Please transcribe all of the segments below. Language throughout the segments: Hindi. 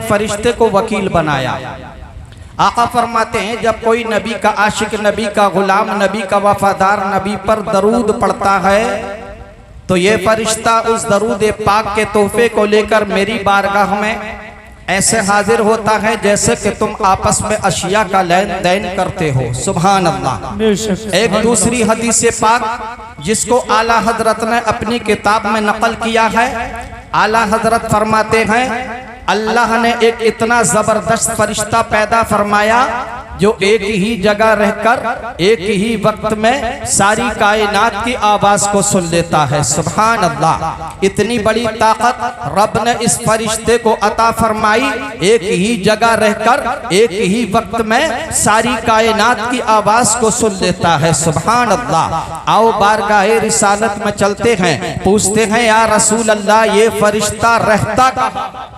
फरिश्ते को वकील बनाया। आका फरमाते हैं जब कोई नबी का आशिक, नबी का गुलाम, नबी का वफादार नबी पर दरूद पढ़ता है तो ये फरिश्ता उस दरूद पाक के तोहफे को लेकर मेरी बारगाह में ऐसे हाजिर होता है जैसे कि तुम आपस में अशिया का लेन देन करते हो। सुभान अल्लाह। एक दूसरी हदीस पाक जिसको आला हजरत ने अपनी किताब में नकल किया है, आला हजरत फरमाते हैं अल्लाह ने एक इतना जबरदस्त फरिश्ता पैदा फरमाया जो एक ही जगह रहकर एक ही वक्त में सारी कायनात की आवाज को सुन लेता है। सुभान अल्लाह। इतनी बड़ी ताकत रब ने इस फरिश्ते को अता फरमाई, एक ही जगह रहकर एक ही वक्त में सारी कायनात की आवाज को सुन लेता है। सुभान अल्लाह। आओ बारगाहे रिसालत में चलते हैं, पूछते हैं या रसूल अल्लाह ये फरिश्ता रहता कहाँ?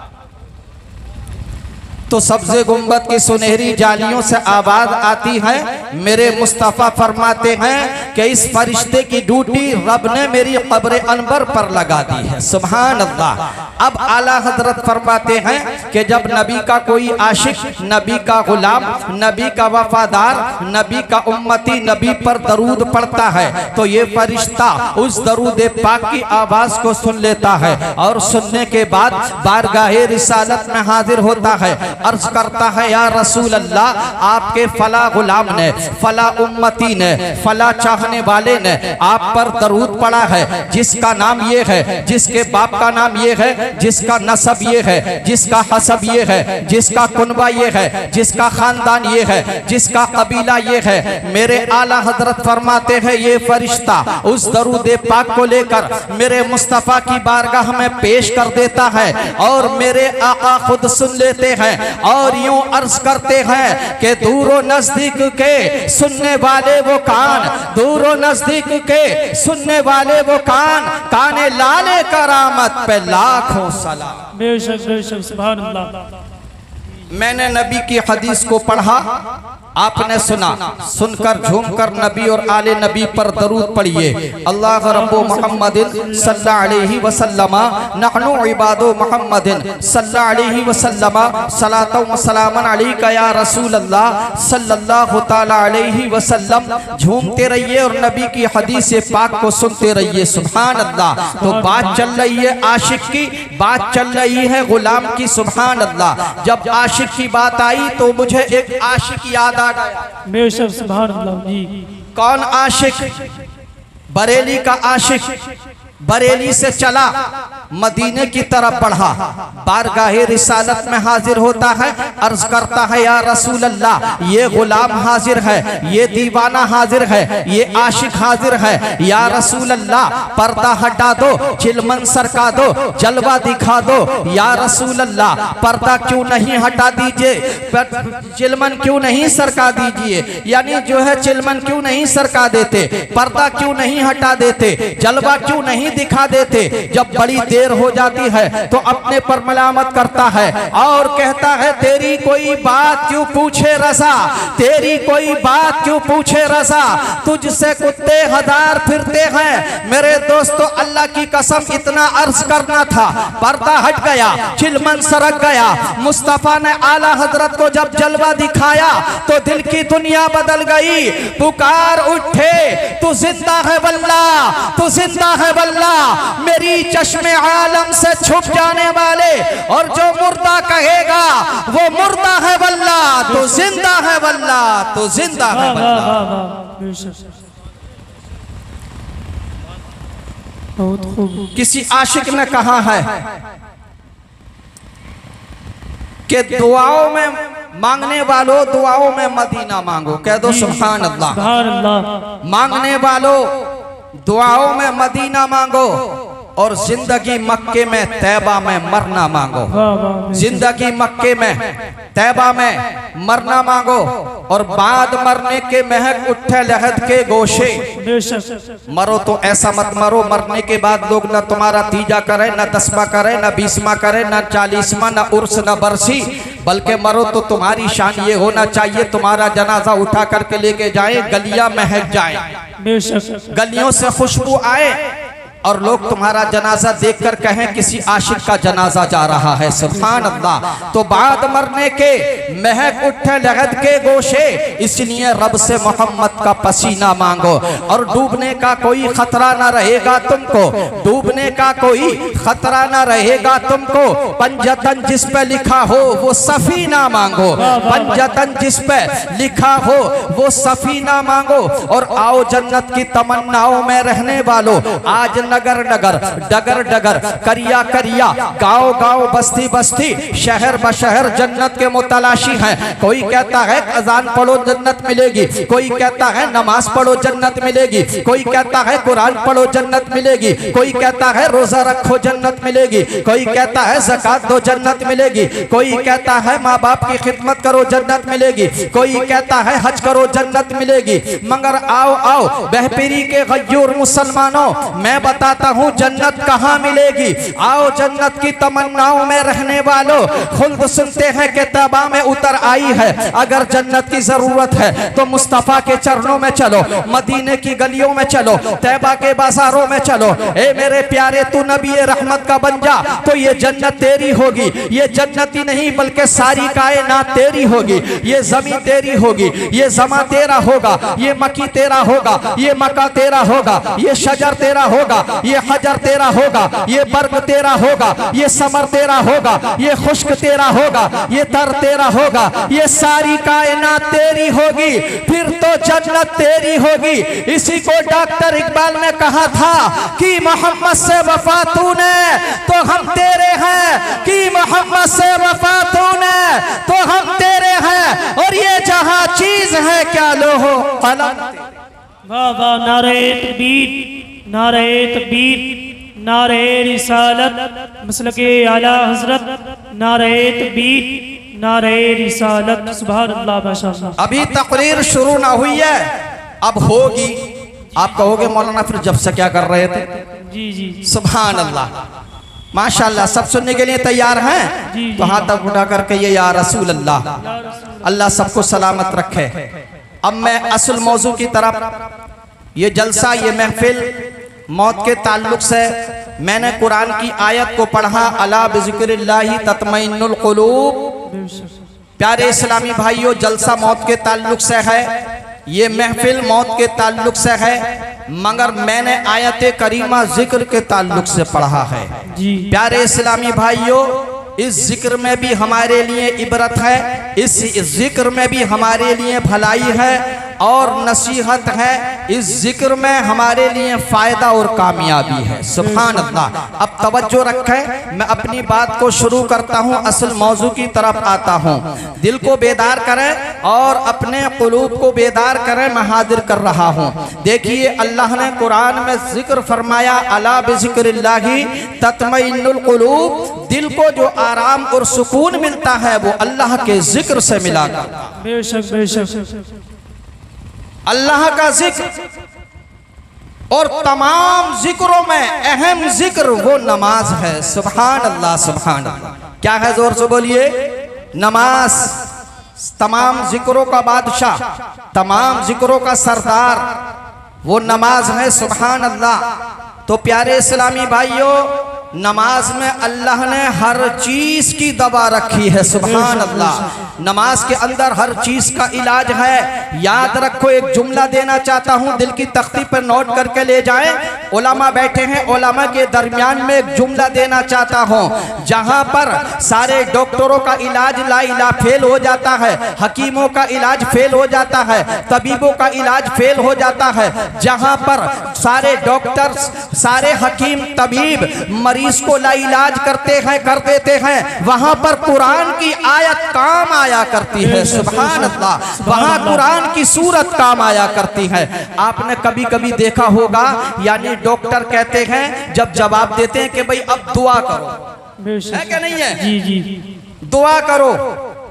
तो सब्ज़े गुंबद की सुनहरी जालियों से आवाज आती है। मेरे मुस्तफ़ा फरमाते हैं कि इस फरिश्ते की ड्यूटी रब ने मेरी कब्र अनबर पर लगा दी है। सुभान अल्लाह। अब आला हजरत फरमाते हैं कि जब नबी का कोई आशिक, नबी का गुलाम, नबी का वफादार, नबी का उम्मती नबी पर दरूद पढ़ता है तो ये फरिश्ता उस दरूद पाक की आवाज को सुन लेता है और सुनने के बाद बारगाहे रिसालत में हाजिर होता है। अर्ज करता है या रसूल अल्लाह आपके फला गुलाम ने, फला उम्मती ने, फला चाहने वाले ने आप पर दरूद पढ़ा है, जिसका नाम ये है, जिसके बाप का नाम ये है, जिसका नसब ये है, जिसका हसब ये है, जिसका कुनबा ये है, जिसका खानदान ये है, जिसका कबीला ये है। मेरे आला हजरत फरमाते हैं ये फरिश्ता उस दरूद पाक को लेकर मेरे मुस्तफ़ा की बारगाह में पेश कर देता है और मेरे आका खुद सुन लेते हैं और यूं अर्ज करते हैं कि दूरो नजदीक के सुनने वाले वो कान, दूरो नजदीक के सुनने वाले वो कान, काने लाले करामत पे लाखों सलाम। बेशक बेशक सुभान अल्लाह। मैंने नबी की हदीस को पढ़ा, आपने सुना, सुनकर झूमकर नबी और आले नबी पर दरूद पढ़िए। अल्लाह रब्बो मुहम्मदिन सल्लल्लाहु अलैहि वसल्लम नहनु इबादो मुहम्मदिन सल्लल्लाहु अलैहि वसल्लम सलातो व सलामन अलैका या रसूल अल्लाह सल्लल्लाहु तआला अलैहि वसल्लम। झूमते रहिए और नबी की हदीस पाक को सुनते रहिए। सुभान अल्लाह। तो बात चल रही है आशिक की, बात चल रही है गुलाम की। सुभान अल्लाह। जब आशिक की बात आई तो मुझे एक आशिक याद आ गया। बेशक सुभान अल्लाह जी। कौन आशिक? बरेली का आशिक। बरेली से चला, मदीने की तरफ बढ़ा, बारगाहे रिसालत में हाजिर होता है, अर्ज करता है या रसूल अल्लाह ये गुलाम हाजिर है, ये दीवाना हाजिर है, ये आशिक हाजिर है। या रसूल अल्लाह पर्दा हटा दो, चिलमन सरका दो, जलवा दिखा दो। या रसूल अल्लाह पर्दा क्यों नहीं हटा दीजिए, चिलमन क्यों नहीं सरका दीजिए, यानी जो है चिलमन क्यों नहीं सरका देते, पर्दा क्यों नहीं हटा देते, जलवा क्यों नहीं दिखा देते। जब बड़ी देर हो जाती है तो अपने पर मलामत करता है और कहता है तेरी कोई बात क्यों पूछे रज़ा, तेरी कोई बात क्यों पूछे रज़ा, तुझसे कुत्ते हजार फिरते हैं। मेरे दोस्तों अल्लाह की कसम इतना अर्ज करना था, पर्दा हट गया, चिलमन सरक गया। मुस्तफा ने आला हजरत को जब जलवा दिखाया तो दिल की दुनिया बदल गई। पुकार उठे तू जिंदा है वल्लाह, तू जिंदा है वल्लाह, मेरी चश्मे आलम से छुप जाने वाले, और जो मुर्दा कहेगा वो मुर्दा है वल्लाह, तो जिंदा है वल्लाह, तो जिंदा है वल्लाह। किसी आशिक ने कहा है कि दुआओं में मांगने वालों दुआओं में मदीना मांगो। कह दो सुभान अल्लाह। मांगने वालों दुआओं में मदीना मांगो और जिंदगी मक्के में तैबा में मरना मांगो। जिंदगी मक्के में तैबा में मरना मांगो और बाद मरने के महक उठे लहद के गोशे। मरो तो ऐसा मत मरो मरने के बाद लोग न तुम्हारा तीजा करे, न 10वां करे, न 20वां करे, न 40वां, न उर्स, न बरसी, बल्कि मरो तो तुम्हारी शान ये होना चाहिए तुम्हारा जनाजा उठा करके लेके जाए, गलियां महक जाए, गलियों से खुशबू आए, और लोग तुम्हारा जनाजा देखकर कहें किसी आशिक का जनाजा जा रहा है, सुभान अल्लाह। तो बाद मरने के महक उठे लगद के गोशे, इसलिए रब से मोहम्मद का पसीना मांगो। और डूबने का कोई खतरा ना रहेगा तुमको, डूबने का कोई खतरा ना रहेगा तुमको। पंजतन जिस पे लिखा हो वो सफीना मांगो, पंजतन जिस पे लिखा हो वो सफीना मांगो। और आओ जन्नत की तमन्नाओं में रहने वालों, आज नगर नगर, डगर डगर, करिया करिया, गांव गांव, बस्ती बस्ती, शहर बशहर जन्नत के मुतलाशी हैं। कोई कहता है अजान पढ़ो जन्नत मिलेगी, कोई कहता है नमाज पढ़ो जन्नत मिलेगी, कोई कहता है कुरान पढ़ो जन्नत मिलेगी, कोई कहता है रोजा रखो जन्नत मिलेगी, कोई कहता है ज़कात दो जन्नत मिलेगी, कोई कहता है माँ बाप की खिदमत करो जन्नत मिलेगी, कोई कहता है हज करो जन्नत मिलेगी। मगर आओ आओ बहपीरी के गयूर मुसलमानों, मैं बताता हूँ जन्नत कहाँ मिलेगी। आओ जन्नत की तमन्नाओं में रहने वालों, खुद सुनते हैं कि तबा में उतर आई है। अगर जन्नत की जरूरत है तो मुस्तफा के चरणों में चलो, मदीने की गलियों में चलो, तैबा के बाजारों में चलो। ए मेरे प्यारे, तू नबी रहमत का बन जा तो ये जन्नत तेरी होगी। ये जन्नत ही नहीं बल्कि सारी कायनात तेरी होगी। ये जमीन तेरी होगी, ये जमा तेरा होगा, ये मकी तेरा होगा, ये मका तेरा होगा, ये शजर तेरा होगा, ये हजर तेरा होगा, ये बर्ग तेरा होगा, ये समर तेरा होगा, ये खुश्क तेरा होगा, ये तर तेरा होगा, ये सारी कायनात तेरी होगी। फिर तो जन्नत तेरी होगी। इसी को डॉक्टर इकबाल ने कहा था कि मोहम्मद से वफा तूने तो हम तेरे हैं, कि मोहम्मद से वफा तूने तो हम तेरे हैं। और ये जहां चीज है क्या लोहो कलम। वाह वाह, नारे तकबीर, नारे तकबीर, नारे रिसालत, मसलके आला हजरत, नारे तकबीर, नारे रिसालत, सुभान अल्लाह माशाअल्लाह। अभी तकरीर शुरू ना हुई है, अब होगी। आप कहोगे मौलाना फिर जब से क्या कर रहे थे? जी जी, सुभान अल्लाह, माशाअल्लाह। सब सुनने के लिए तैयार हैं? तो हाथ तक उठा करके ये या रसूल अल्लाह, अल्लाह सबको सलामत रखे। अब मैं असल मौजू की तरफ, ये जलसा, ये महफिल मौत के ताल्लुक से मैंने कुरान की आयत को पढ़ा, अला बिज़िक्रिल्लाहि तत्मइन्नुल कुलूब। प्यारे इस्लामी भाइयों, जलसा मौत के ताल्लुक से है, ये महफिल मौत के ताल्लुक से है, मगर मैंने आयत करीमा जिक्र के ताल्लुक से पढ़ा है। प्यारे इस्लामी भाइयों, इस जिक्र में भी हमारे लिए इबरत है, इस जिक्र में भी हमारे लिए भलाई है और नसीहत है। इस जिक्र में हमारे लिए फायदा और कामयाबी है। सुभान अल्लाह। अब तवज्जो रखें, मैं अपनी बात को शुरू करता हूँ, असल मौजू की तरफ आता हूँ। दिल को बेदार करें और अपने कुलूब को बेदार करें, मैं हाजिर कर रहा हूँ। देखिए, अल्लाह ने कुरान में जिक्र फरमाया, अला बिज़िक्रिल्लाहि तत्मइन्नुल कुलूब। दिल को जो आराम और सुकून मिलता है वो अल्लाह के जिक्र से मिला करता है। बेशक बेशक, अल्लाह का जिक्र, और तमाम जिक्रों में अहम जिक्र वो नमाज है। सुभान अल्लाह, सुभान अल्लाह। क्या है? जोर से बोलिए। नमाज तमाम जिक्रों का बादशाह, तमाम जिक्रों का सरदार, वो नमाज है। सुभान अल्लाह। तो प्यारे इस्लामी भाइयों, नमाज में अल्लाह ने हर चीज की दवा रखी है। सुभान अल्लाह। नमाज के अंदर हर चीज का इलाज है। याद रखो, एक जुमला देना चाहता हूं, दिल की तख्ती पर नोट करके ले जाएं। उलमा बैठे हैं, उलमा के दरमियान में एक जुमला देना चाहता हूं। जहां पर सारे डॉक्टरों का इलाज ला फेल हो जाता है, हकीमों का इलाज फेल हो जाता है, तबीबों का इलाज फेल हो जाता है, जहां पर सारे डॉक्टर, सारे हकीम, तबीब मरीज को लाइलाज करते हैं, कर देते हैं, वहां पर कुरान की आयत काम आया करती है। सुभान अल्लाह। वहां कुरान की सूरत काम आया करती है। आपने कभी कभी देखा होगा, यानी डॉक्टर कहते हैं, जब जवाब देते हैं कि भाई अब दुआ करो, है क्या नहीं है? जी जी, दुआ करो,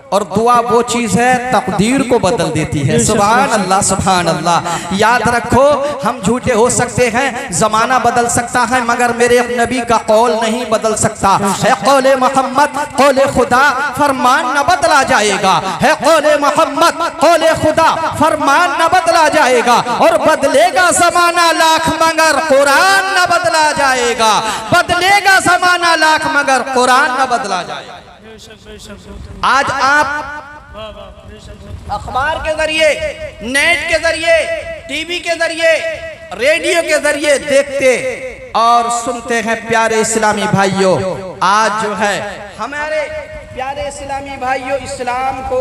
और दुआ वो चीज है तकदीर को बदल देती है। सुभान अल्लाह, सुभान अल्लाह। याद रखो, हम झूठे हो सकते हैं, जमाना बदल सकता है, मगर मेरे नबी का कौल नहीं बदल सकता है। कौले मोहम्मद कौले खुदा, फरमान न बदला जाएगा है। कौले मोहम्मद कौले खुदा, फरमान न बदला जाएगा। और बदलेगा जमाना लाख मगर कुरान न बदला जाएगा। बदलेगा जमाना लाख मगर कुरान न बदला जाएगा। आज आप अखबार के जरिए, नेट के जरिए, टीवी के जरिए, रेडियो के जरिए देखते और सुनते हैं प्यारे इस्लामी भाइयों। आज जो है हमारे प्यारे इस्लामी भाइयों, इस्लाम को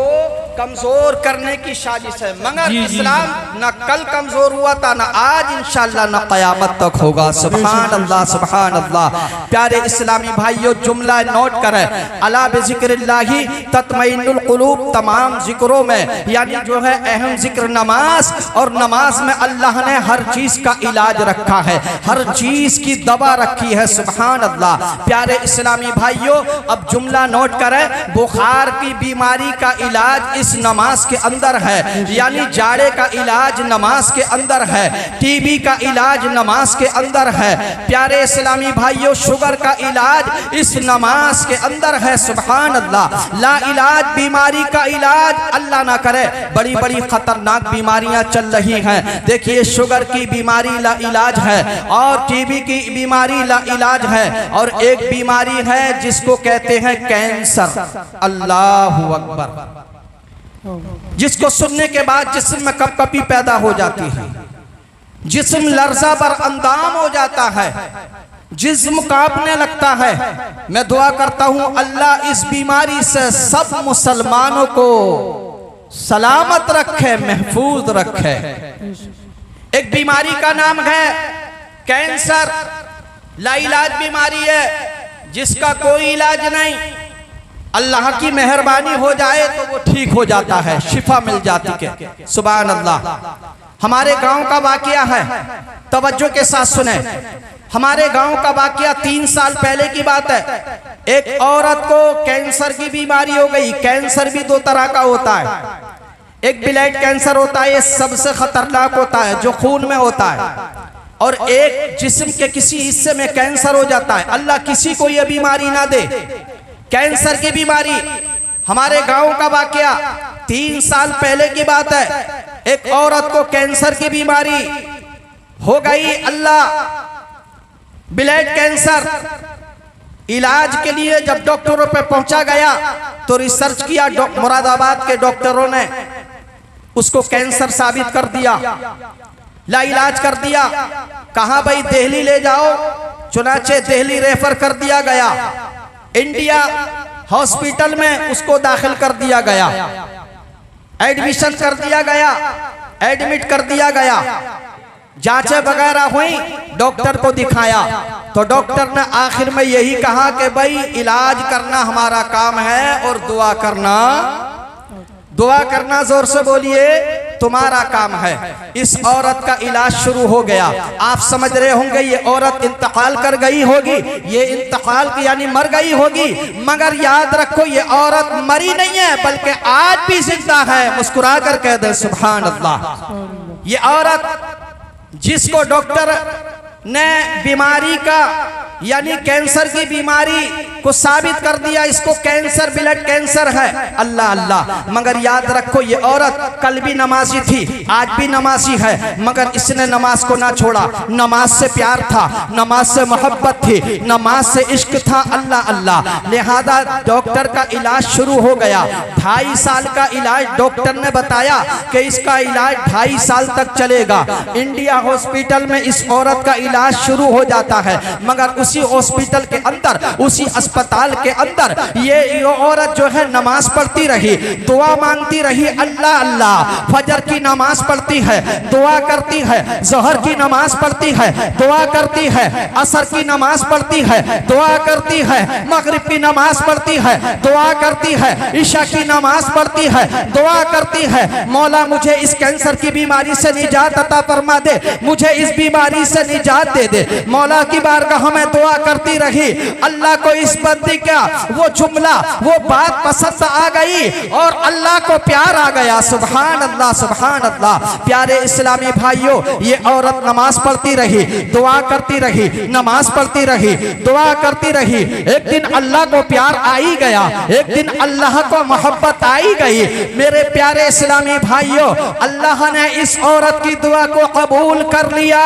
कमजोर करने की साजिश है, मगर इस्लाम न कल कमजोर हुआ था, न आज, इंशाअल्लाह न कयामत तक होगा। सुभान अल्लाह, सुभान अल्लाह। प्यारे इस्लामी भाइयों, जुमला नोट करें, अला बिज़िक्रिल्लाहि तत्मइन्नुल कुलूब। तमाम जिक्रों में यानी जो है अहम जिक्र नमाज, और नमाज में अल्लाह ने हर चीज का इलाज रखा है, हर चीज की दवा रखी है। सुभान अल्लाह। प्यारे इस्लामी भाइयों, अब जुमला नोट करें, बुखार की बीमारी का इलाज इस नमाज के अंदर है, यानी जाड़े का इलाज नमाज के अंदर है, टीबी का इलाज नमाज के अंदर है। प्यारे इस्लामी भाइयों, शुगर का इलाज इस नमाज के अंदर है। सुभान अल्लाह। ला इलाज बीमारी का इलाज अल्लाह ना करे, बड़ी बड़ी खतरनाक बीमारियां चल रही हैं। देखिए, शुगर की बीमारी ला इलाज है, और टीबी की बीमारी ला इलाज है, और एक बीमारी है जिसको कहते हैं कैंसर। अल्लाहु अकबर। जिसको सुनने के बाद जिस्म में कपकपी पैदा हो जाती है, जिस्म लर्जा पर अंदाम हो जाता है, जिस्म कांपने लगता है। मैं दुआ करता हूं अल्लाह इस बीमारी से सब मुसलमानों को सलामत रखे, महफूज रखे। एक बीमारी का नाम है कैंसर। लाइलाज बीमारी है जिसका कोई इलाज नहीं। अल्लाह की मेहरबानी हो जाए तो वो ठीक हो जाता है, शिफा मिल जाती है। सुभान अल्लाह। हमारे गांव का वाकया है, तवज्जो के साथ सुने। हमारे गांव का वाकया 3 साल पहले की बात है। एक औरत को कैंसर की बीमारी हो गई। कैंसर भी 2 तरह का होता है। एक ब्लड कैंसर होता है, ये सबसे खतरनाक होता है, जो खून में होता है, और एक जिस्म के किसी हिस्से में कैंसर हो जाता है। अल्लाह किसी को ये बीमारी ना दे, कैंसर की बीमारी। हमारे गांव का वाकया 3 साल पहले की बात है। एक औरत को कैंसर की बीमारी हो गई, अल्लाह, ब्लड कैंसर। इलाज के लिए जब डॉक्टरों पे पहुंचा गया तो रिसर्च किया, मुरादाबाद के डॉक्टरों ने उसको कैंसर साबित कर दिया, ला इलाज कर दिया। कहा भाई दिल्ली ले जाओ, चुनाचे दिल्ली रेफर कर दिया गया। इंडिया हॉस्पिटल में उसको दाखिल कर दिया गया, एडमिशन कर दिया गया, एडमिट कर दिया गया। जांचें वगैरह हुई, डॉक्टर को दिखाया तो डॉक्टर ने आखिर में यही कहा कि भाई इलाज करना हमारा काम है और दुआ करना जोर से बोलिए, तुम्हारा काम है। इस औरत का इलाज शुरू हो गया। आप समझ रहे होंगे ये औरत इंतकाल कर गई होगी, ये इंतकाल की यानी मर गई होगी, मगर याद रखो ये औरत मरी नहीं है, बल्कि आज भी जिंदा है। मुस्कुरा कर कह दे सुभान अल्लाह। ये औरत जिसको डॉक्टर ने बीमारी का यानी कैंसर की बीमारी को साबित कर दिया, इसको कैंसर, ब्लड कैंसर है, अल्लाह अल्लाह। मगर याद रखो ये औरत कल भी नमाजी थी, आज भी नमाजी है, मगर इसने नमाज को ना छोड़ा। नमाज से प्यार था, नमाज से मोहब्बत थी, नमाज से इश्क था, अल्लाह अल्लाह। लिहाजा डॉक्टर का इलाज शुरू हो गया। 2.5 साल का इलाज डॉक्टर ने बताया कि इसका इलाज 2.5 साल तक चलेगा। इंडिया हॉस्पिटल में इस औरत का इलाज शुरू हो जाता है, मगर उसी हॉस्पिटल के अंदर, उसी अस्पताल के अंदर ये औरत जो है नमाज पढ़ती रही, दुआ मांगती रही, अल्लाह अल्लाह। फजर की नमाज पढ़ती है, दुआ करती है, ज़ोहर की नमाज पढ़ती है, दुआ करती है, असर की नमाज पढ़ती है, दुआ करती है, मगरिब की नमाज पढ़ती है, दुआ करती है, ईशा की नमाज पढ़ती है, दुआ करती है। मौला मुझे इस कैंसर की बीमारी से निजात अता फरमा दे, मुझे इस बीमारी से निजात निजात दे दे। मौला की बारगाह में दुआ करती रही। अल्लाह को इस बंदी का वो जुमला, वो बात पसंद आ गई और अल्लाह को प्यार आ गया। सुभान अल्लाह, सुभान अल्लाह। प्यारे इस्लामी भाइयों, ये औरत नमाज पढ़ती रही, दुआ करती रही, नमाज पढ़ती रही, दुआ करती रही। एक दिन अल्लाह को प्यार आ ही गया, एक दिन अल्लाह को मोहब्बत आई गई। मेरे प्यारे इस्लामी भाइयों, अल्लाह ने इस औरत की दुआ को कबूल कर लिया।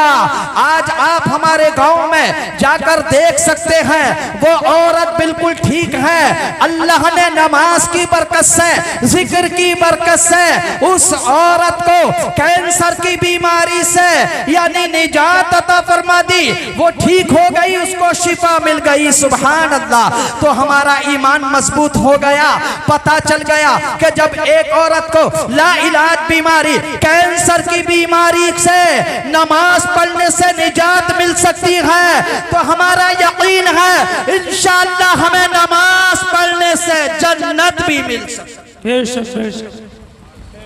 आज आप हमारे गांव में जाकर देख सकते हैं, वो औरत बिल्कुल ठीक है। अल्लाह ने नमाज की बरकत से, जिक्र की बरकत से उस औरत को कैंसर की बीमारी से यानी निजात अता फरमा दी। वो ठीक हो गई, उसको शिफा मिल गई। सुभान अल्लाह। तो हमारा ईमान मजबूत हो गया। पता चल गया कि जब एक औरत को ला इलाज बीमारी, कैंसर की बीमारी से नमाज पढ़ने से निजात मिल सकती है, तो हमारा यकीन है इंशाअल्लाह हमें नमाज पढ़ने से जन्नत भी मिल सकती है।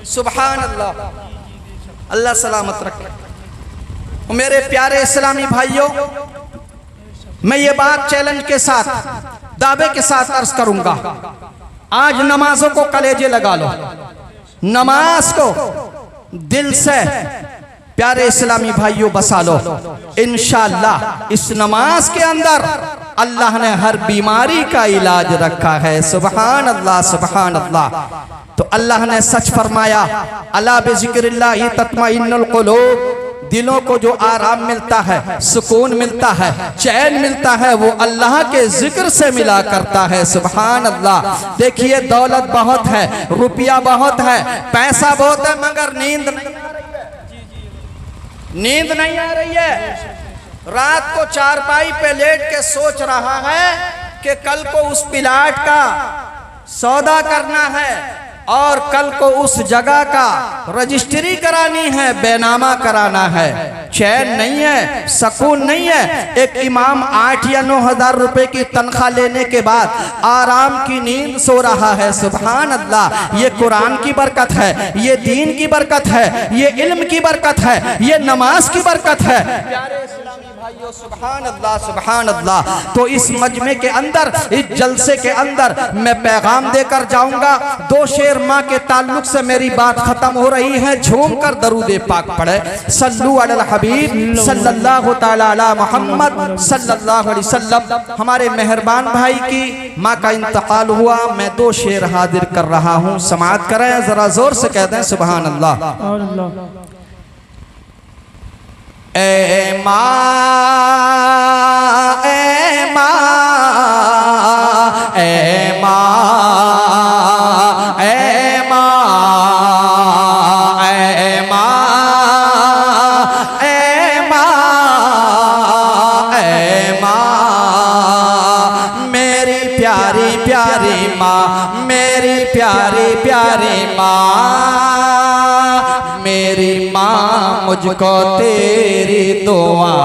सुभान अल्लाह। अल्लाह सलामत रखे। मेरे प्यारे इस्लामी भाइयों, मैं ये बात चैलेंज के साथ, दावे के साथ अर्ज करूंगा। आज नमाजों को कलेजे लगा लो, नमाज को दिल से प्यारे इस्लामी भाइयों बसा लो। इंशाअल्लाह इस नमाज के अंदर अल्लाह ने हर बीमारी का इलाज रखा है। सुभान अल्लाह, सुभान अल्लाह। तो अल्लाह ने सच फरमाया, अला बिज़िक्रिल्लाहि तत्मइन्नुल क़ुलूब। दिलों को जो आराम मिलता है, सुकून मिलता है, चैन मिलता है, वो अल्लाह के जिक्र से मिला करता है। सुभान अल्लाह। देखिए दौलत बहुत है, रुपया बहुत है, पैसा बहुत है, मगर नींद नहीं आ रही है। रात को चारपाई पे लेट के सोच रहा है कि कल को उस प्लाट का सौदा करना है और कल को उस जगह का रजिस्ट्री करानी है, बेनामा कराना है। चैन नहीं है, सुकून नहीं है। एक इमाम 8 या 9 हजार रुपए की तनख्वाह लेने के बाद आराम की नींद सो रहा है। सुभान अल्लाह। ये कुरान की बरकत है, ये दीन की बरकत है, ये इल्म की बरकत है, ये नमाज की बरकत है। प्यारे इस्लामी भाइयों, सुभान अल्लाह, सुभान अल्लाह। तो इस मजमे के अंदर, इस जलसे के अंदर मैं पैगाम देकर जाऊंगा। 2 शेर माँ के ताल्लुक से मेरी बात खत्म हो रही है। झूम कर दरूद पाक पढ़े, सल्लु अलल हबीब सल्लल्लाहु तआला अला मोहम्मद सल्लल्लाहु अलैहि वसल्लम। हमारे मेहरबान भाई की माँ का इंतकाल हुआ, मैं 2 शेर हाजिर कर रहा हूँ, समाअत करें, जरा जोर से कह दें सुभान अल्लाह। ए माँ, ए माँ, ए माँ, मेरी माँ, मुझको तेरी दुआ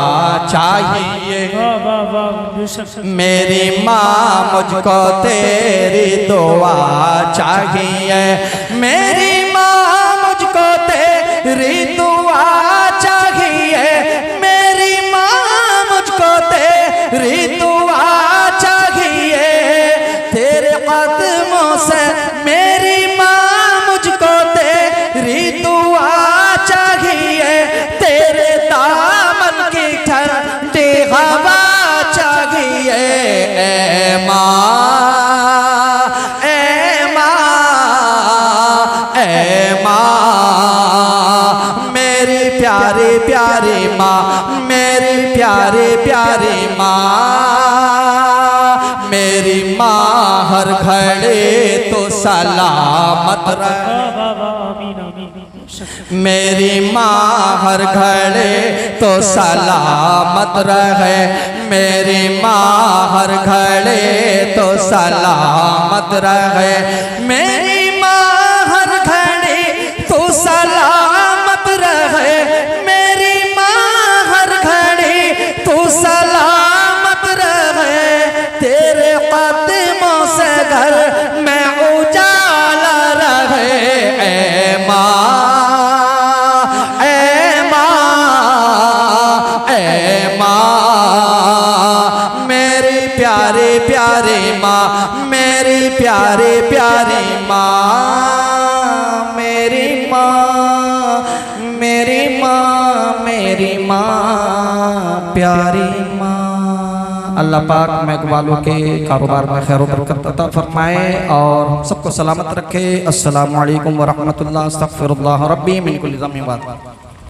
चाहिए। मेरी माँ, मुझको तेरी दुआ चाहिए। मेरी माँ, मुझको तेरी दुआ चाहिए। मेरी माँ, मुझको तेरी दुआ चाहिए। तेरे कदमों से मेरी माँ, मुझको तेरी दुआ चाहिए। तेरे दामन की ठंडी हवा चाहिए। ए माँ, ए माँ, ए माँ, मेरी प्यारी प्यारी माँ, मेरी प्यारी प्यारी माँ। मेरी माँ हर घड़ी तो सलामत रहे। मेरी माँ हर घड़ी तो सलामत रहे। मेरी माँ हर घड़ी तो सलामत रहे। मेरी माँ हर घड़ी तो सलामत रहे। मेरी माँ हर घड़ी तो सलामत रहे। तेरे कदमों से घर में उजाला रहे। ए माँ, ए माँ, ए माँ, माँ मेरी प्यारी प्यारी माँ, मेरी माँ, मेरी माँ, मेरी माँ, प्यारी माँ। अल्लाह पाक महक वालों के कारोबार में खैर बरकत अता फरमाए और सबको सलामत रखे। अस्सलामु अलैकुम व रहमतुल्लाह। अस्तगफिरुल्लाह रब्बी मिन कुल्ली ज़म्बिन।